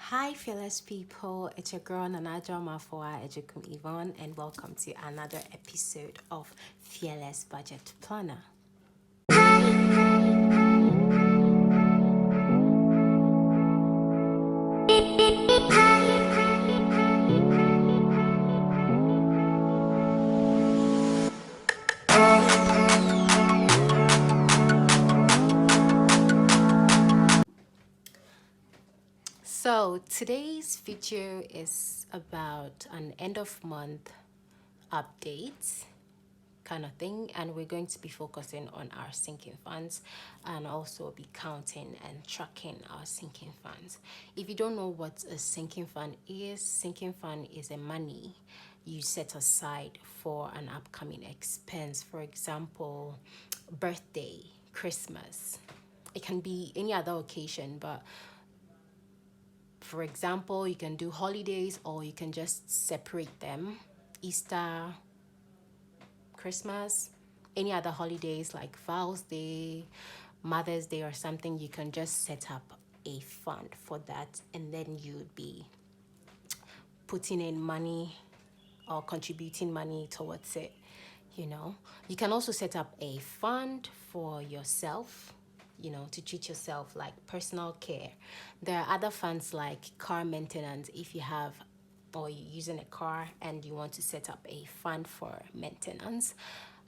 Hi fearless people, it's your girl Nanajo Mafoa Ejekum Yvonne, and welcome to another episode of Fearless Budget Planner. So today's video is about an end of month update kind of thing, and we're going to be focusing on our sinking funds and also be counting and tracking our sinking funds. If you don't know what a sinking fund is a money you set aside for an upcoming expense. For example, birthday, Christmas. It can be any other occasion, but for example, you can do holidays or you can just separate them. Easter, Christmas, any other holidays like Val's Day, Mother's Day or something, you can just set up a fund for that, and then you'd be putting in money or contributing money towards it. You can also set up a fund for yourself, to treat yourself, like personal care. There are other funds like car maintenance. If you have or you're using a car and you want to set up a fund for maintenance,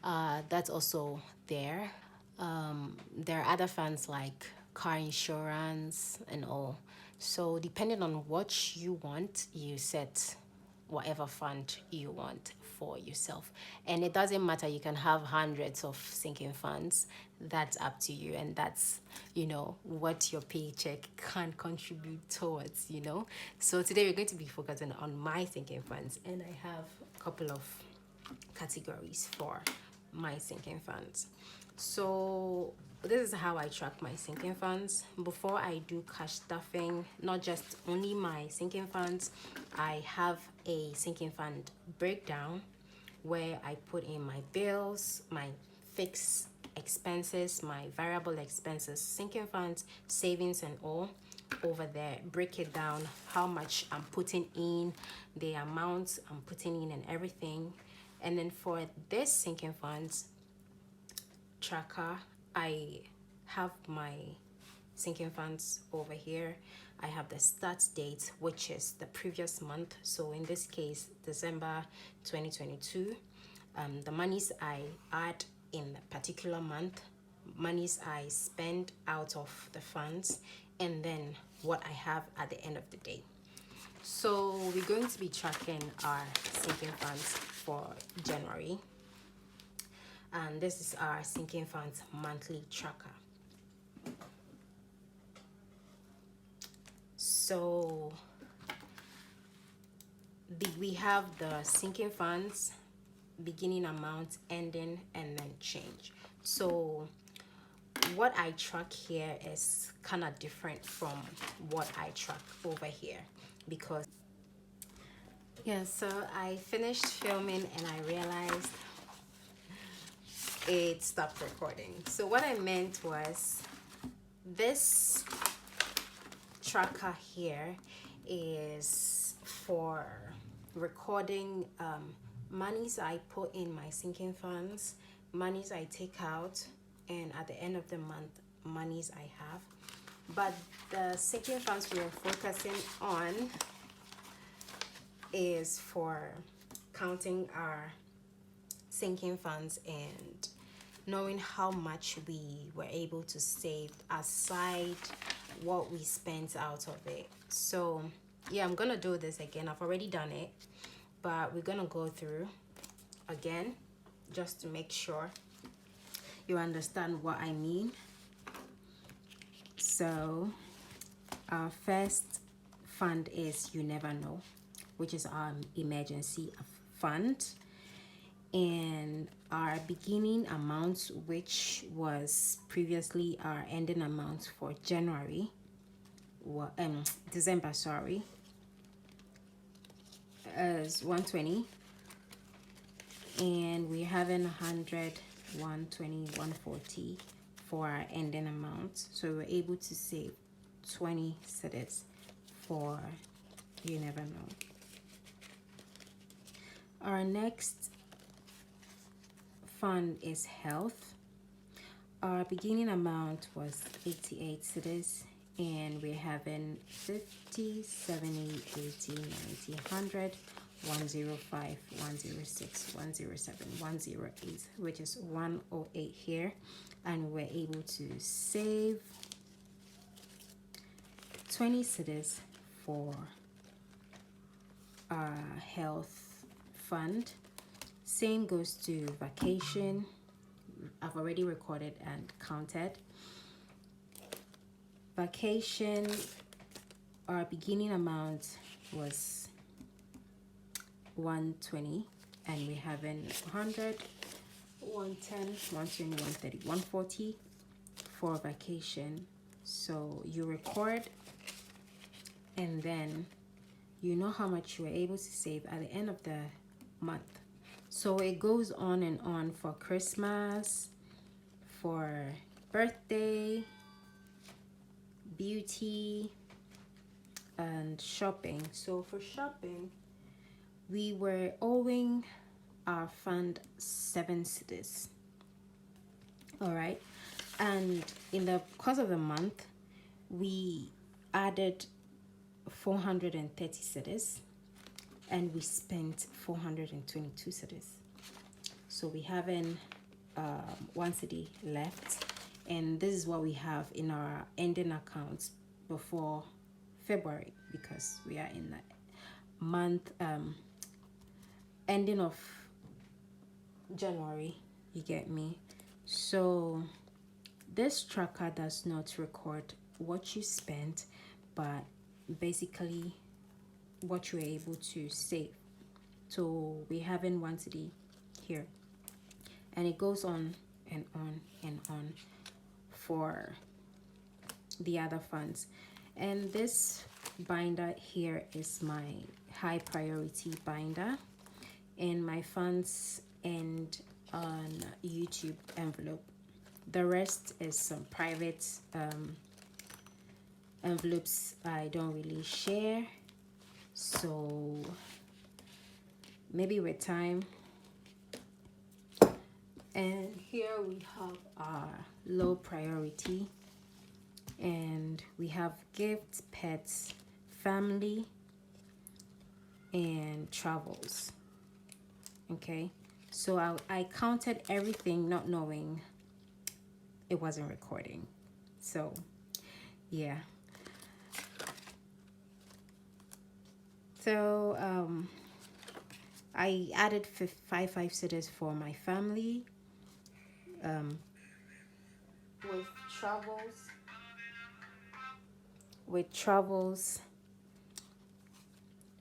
that's also there. There are other funds like car insurance and all. So depending on what you want, you set whatever fund you want for yourself. And it doesn't matter, you can have hundreds of sinking funds. That's up to you, and that's what your paycheck can contribute towards. So today we're going to be focusing on my sinking funds, and I have a couple of categories for my sinking funds. So this is how I track my sinking funds. Before I do cash stuffing, not just only my sinking funds, I have a sinking fund breakdown where I put in my bills, my fixed expenses, my variable expenses, sinking funds, savings and all over there. Break it down, how much I'm putting in, the amount I'm putting in and everything. And then for this sinking funds tracker, I have my sinking funds over here. I have the start date, which is the previous month. So in this case, December 2022. The monies I add in a particular month, monies I spend out of the funds, and then what I have at the end of the day. So we're going to be tracking our sinking funds for January. And this is our sinking funds monthly tracker. So we have the sinking funds, beginning amount, ending, and then change. So what I track here is kind of different from what I track over here, because so I finished filming and I realized it stopped recording. So what I meant was, this tracker here is for recording monies I put in my sinking funds, monies I take out, and at the end of the month, monies I have. But the sinking funds we are focusing on is for counting our sinking funds and knowing how much we were able to save aside what we spent out of it. So yeah, I'm gonna do this again. I've already done it, but we're gonna go through again just to make sure you understand what I mean. So our first fund is You Never Know, which is our emergency fund, and our beginning amount, which was previously our ending amount for December, sorry, is 120, and we're having 100, 120, 140 for our ending amount. So we're able to save 20 cedis for you never know. Our next fund is health. Our beginning amount was 88 cedis, and we're having 50, 70, 80, 90, 100, 105, 106, 107, 108, which is 108 here, and we're able to save 20 cedis for our health fund. Same goes to vacation. I've already recorded and counted. Vacation, our beginning amount was 120, and we're having 100, 110, 120, 130, 140 for vacation. So you record, and then you know how much you were able to save at the end of the month. So it goes on and on for Christmas, for birthday, beauty, and shopping. So for shopping, we were owing our fund 7 cedis. All right, and in the course of the month, we added 430 cedis, and we spent 422 cedis. So we haven't 1 cedi left, and this is what we have in our ending accounts before February, because we are in the month ending of January, you get me? So this tracker does not record what you spent, but basically what you're able to save. So we haven't 1 cedi here, and it goes on and on and on for the other funds. And this binder here is my high priority binder, and my funds end on YouTube envelope. The rest is some private envelopes I don't really share. So maybe with time. And here we have our low priority, and we have gifts, pets, family, and travels. Okay, so I counted everything, not knowing it wasn't recording. So yeah. So I added 5 cedis for my family. With travels,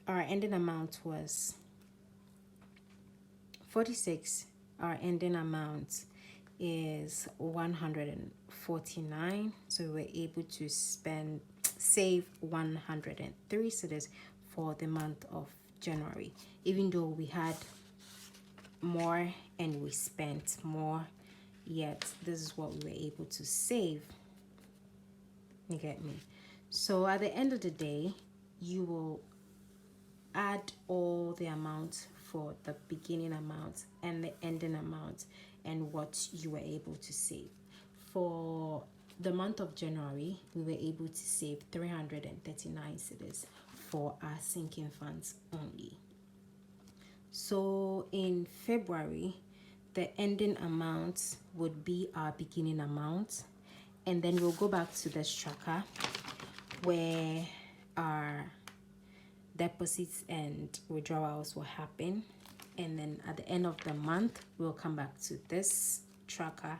our ending amount was 46. Our ending amount is 149. So we were able to save 103 cedis for the month of January, even though we had more and we spent more, yet this is what we were able to save. You get me? So at the end of the day, you will add all the amounts for the beginning amount and the ending amount and what you were able to save. For the month of January, we were able to save 339 cedis for our sinking funds only. So in February, the ending amount would be our beginning amount, and then we'll go back to this tracker where our deposits and withdrawals will happen, and then at the end of the month we'll come back to this tracker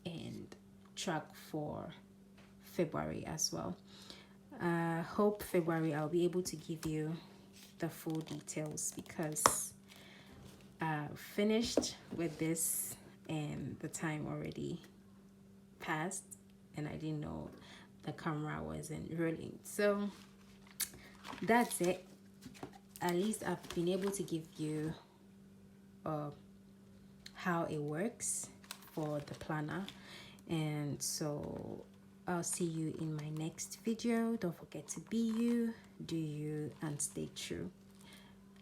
and track for February as well. Hope February I'll be able to give you the full details, because I've finished with this and the time already passed and I didn't know the camera wasn't rolling. So that's it. At least I've been able to give you how it works for the planner. And so I'll see you in my next video. Don't forget to be you. do you and stay true.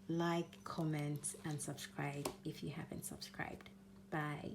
Like, comment, and subscribe if you haven't subscribed. Bye.